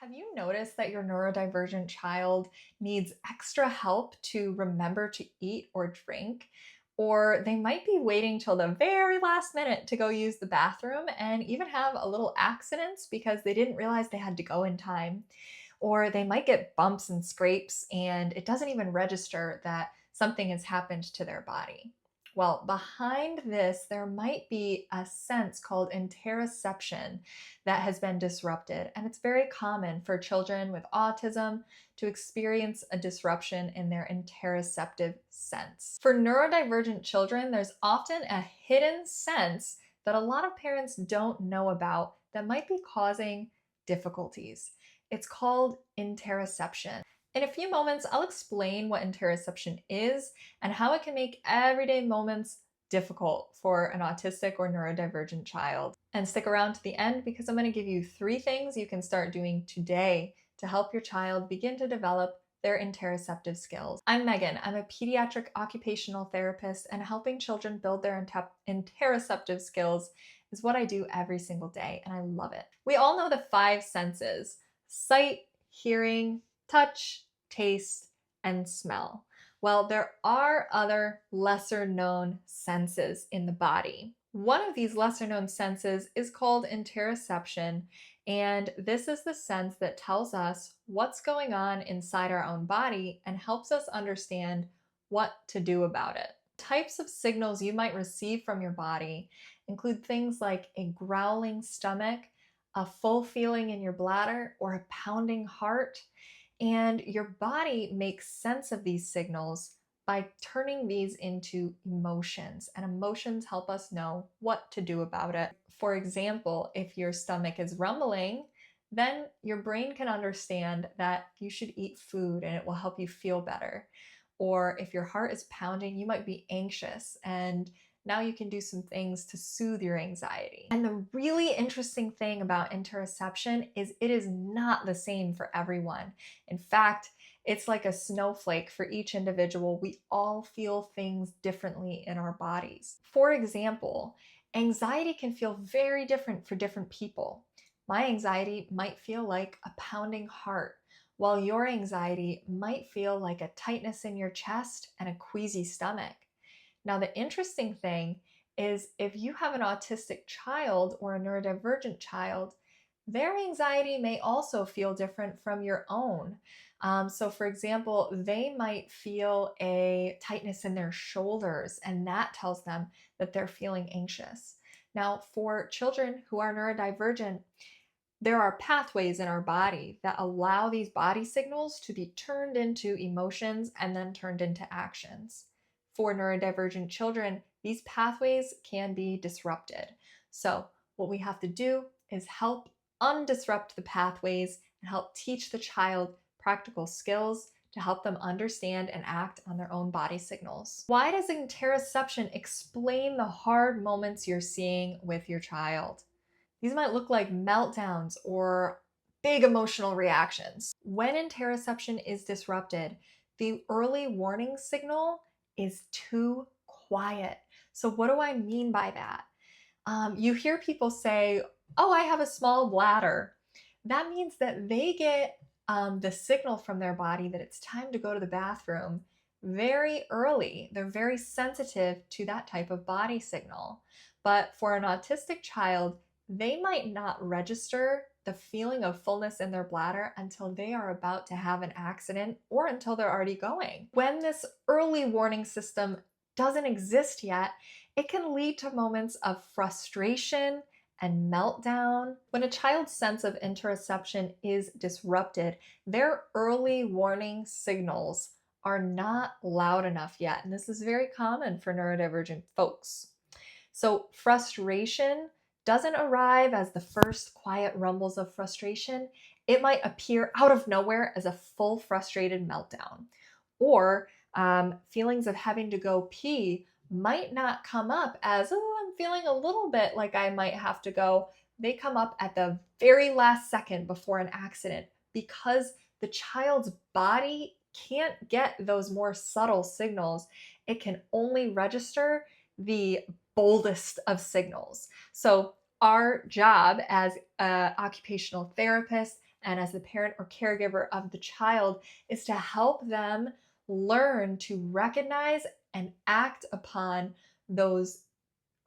Have you noticed that your neurodivergent child needs extra help to remember to eat or drink? Or they might be waiting till the very last minute to go use the bathroom and even have a little accidents because they didn't realize they had to go in time. Or they might get bumps and scrapes and it doesn't even register that something has happened to their body. Well, behind this, there might be a sense called interoception that has been disrupted. And it's very common for children with autism to experience a disruption in their interoceptive sense. For neurodivergent children, there's often a hidden sense that a lot of parents don't know about that might be causing difficulties. It's called interoception. In a few moments, I'll explain what interoception is and how it can make everyday moments difficult for an autistic or neurodivergent child. And stick around to the end because I'm going to give you 3 things you can start doing today to help your child begin to develop their interoceptive skills. I'm Megan. I'm a pediatric occupational therapist, and helping children build their interoceptive skills is what I do every single day, and I love it. We all know the 5 senses: sight, hearing, touch, taste, and smell. Well, there are other lesser known senses in the body. One of these lesser known senses is called interoception, and this is the sense that tells us what's going on inside our own body and helps us understand what to do about it. Types of signals you might receive from your body include things like a growling stomach, a full feeling in your bladder, or a pounding heart. And your body makes sense of these signals by turning these into emotions, and emotions help us know what to do about it. For example, if your stomach is rumbling, then your brain can understand that you should eat food and it will help you feel better. Or if your heart is pounding, you might be anxious, and now you can do some things to soothe your anxiety. And the really interesting thing about interoception is it is not the same for everyone. In fact, it's like a snowflake for each individual. We all feel things differently in our bodies. For example, anxiety can feel very different for different people. My anxiety might feel like a pounding heart, while your anxiety might feel like a tightness in your chest and a queasy stomach. Now, the interesting thing is if you have an autistic child or a neurodivergent child, their anxiety may also feel different from your own. So, for example, they might feel a tightness in their shoulders, and that tells them that they're feeling anxious. Now, for children who are neurodivergent, there are pathways in our body that allow these body signals to be turned into emotions and then turned into actions. For neurodivergent children, these pathways can be disrupted. So, what we have to do is help undisrupt the pathways and help teach the child practical skills to help them understand and act on their own body signals. Why does interoception explain the hard moments you're seeing with your child? These might look like meltdowns or big emotional reactions. When interoception is disrupted, the early warning signal is too quiet. So what do I mean by that? You hear people say, oh, I have a small bladder. That means that they get the signal from their body that it's time to go to the bathroom very early. They're very sensitive to that type of body signal. But for an autistic child, they might not register the feeling of fullness in their bladder until they are about to have an accident or until they're already going. When this early warning system doesn't exist yet, it can lead to moments of frustration and meltdown. When a child's sense of interoception is disrupted, their early warning signals are not loud enough yet. And this is very common for neurodivergent folks. So frustration doesn't arrive as the first quiet rumbles of frustration. It might appear out of nowhere as a full frustrated meltdown. Or feelings of having to go pee might not come up as, oh, I'm feeling a little bit like I might have to go. They come up at the very last second before an accident because the child's body can't get those more subtle signals. It can only register the boldest of signals. So our job as occupational therapists and as the parent or caregiver of the child is to help them learn to recognize and act upon those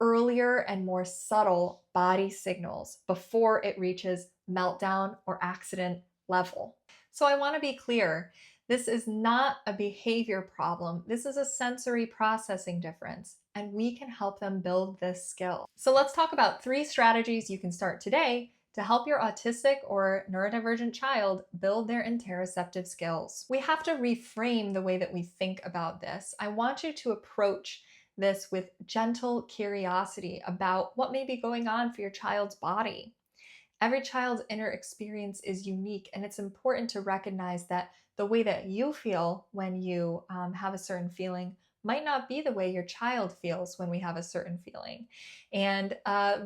earlier and more subtle body signals before it reaches meltdown or accident level. So I want to be clear. This is not a behavior problem. This is a sensory processing difference, and we can help them build this skill. So let's talk about 3 strategies you can start today to help your autistic or neurodivergent child build their interoceptive skills. We have to reframe the way that we think about this. I want you to approach this with gentle curiosity about what may be going on for your child's body. Every child's inner experience is unique, and it's important to recognize that the way that you feel when you have a certain feeling might not be the way your child feels when we have a certain feeling. And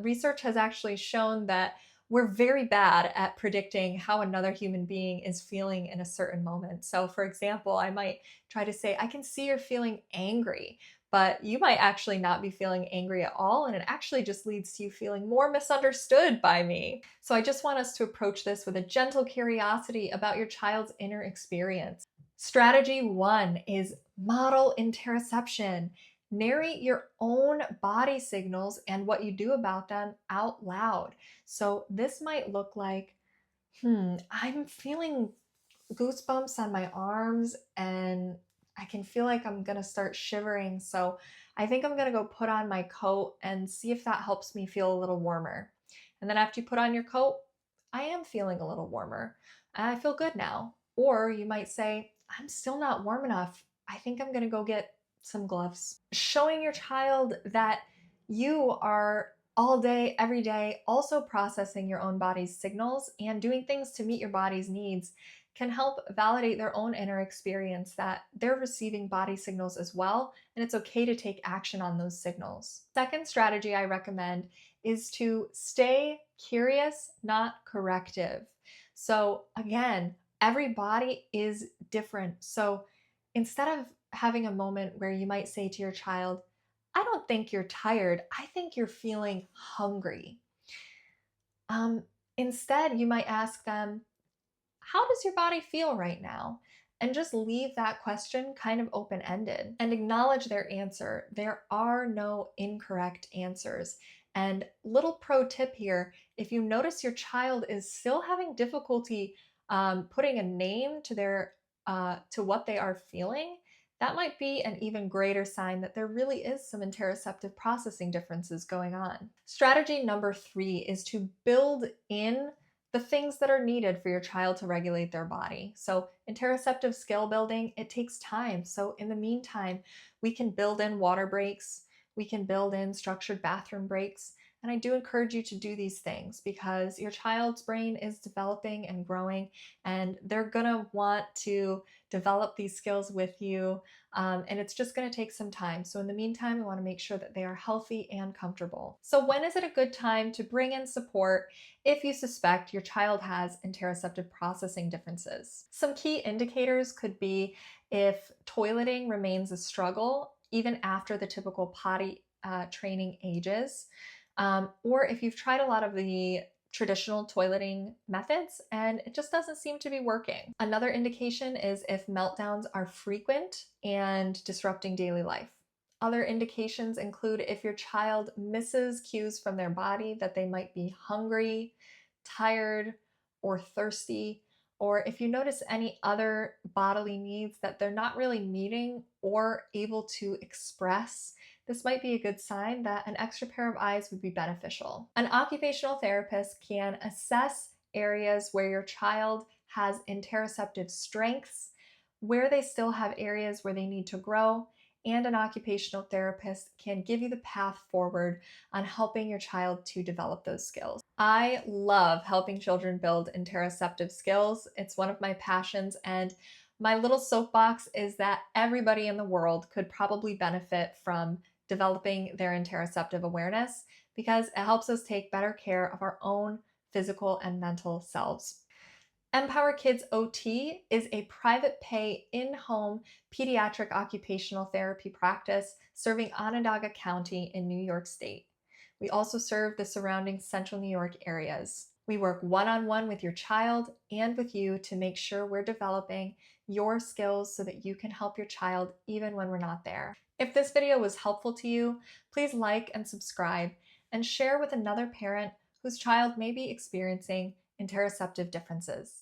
research has actually shown that we're very bad at predicting how another human being is feeling in a certain moment. So, for example, I might try to say, I can see you're feeling angry, but you might actually not be feeling angry at all, and it actually just leads to you feeling more misunderstood by me. So I just want us to approach this with a gentle curiosity about your child's inner experience. Strategy 1 is model interoception. Narrate your own body signals and what you do about them out loud. So this might look like, I'm feeling goosebumps on my arms and I can feel like I'm gonna start shivering. So I think I'm gonna go put on my coat and see if that helps me feel a little warmer. And then after you put on your coat, I am feeling a little warmer. And I feel good now. Or you might say, I'm still not warm enough. I think I'm gonna go get some gloves. Showing your child that you are all day, every day, also processing your own body's signals and doing things to meet your body's needs can help validate their own inner experience that they're receiving body signals as well, and it's okay to take action on those signals. Second strategy I recommend is to stay curious, not corrective. So again, every body is different. So instead of having a moment where you might say to your child, I don't think you're tired, I think you're feeling hungry. Instead, you might ask them, how does your body feel right now? And just leave that question kind of open ended and acknowledge their answer. There are no incorrect answers. And little pro tip here, if you notice your child is still having difficulty putting a name to to what they are feeling, that might be an even greater sign that there really is some interoceptive processing differences going on. Strategy number 3 is to build in the things that are needed for your child to regulate their body. So interoceptive skill building, it takes time. So in the meantime, we can build in water breaks, we can build in structured bathroom breaks. And I do encourage you to do these things because your child's brain is developing and growing, and they're gonna want to develop these skills with you. And it's just gonna take some time. So in the meantime, we wanna make sure that they are healthy and comfortable. So when is it a good time to bring in support if you suspect your child has interoceptive processing differences? Some key indicators could be if toileting remains a struggle, even after the typical potty training ages, or if you've tried a lot of the traditional toileting methods and it just doesn't seem to be working. Another indication is if meltdowns are frequent and disrupting daily life. Other indications include if your child misses cues from their body that they might be hungry, tired, or thirsty, or if you notice any other bodily needs that they're not really meeting or able to express. This might be a good sign that an extra pair of eyes would be beneficial. An occupational therapist can assess areas where your child has interoceptive strengths, where they still have areas where they need to grow, and an occupational therapist can give you the path forward on helping your child to develop those skills. I love helping children build interoceptive skills. It's one of my passions, and my little soapbox is that everybody in the world could probably benefit from developing their interoceptive awareness because it helps us take better care of our own physical and mental selves. Empower Kids OT is a private pay in-home pediatric occupational therapy practice serving Onondaga County in New York State. We also serve the surrounding central New York areas. We work one-on-one with your child and with you to make sure we're developing your skills so that you can help your child even when we're not there. If this video was helpful to you, please like and subscribe and share with another parent whose child may be experiencing interoceptive differences.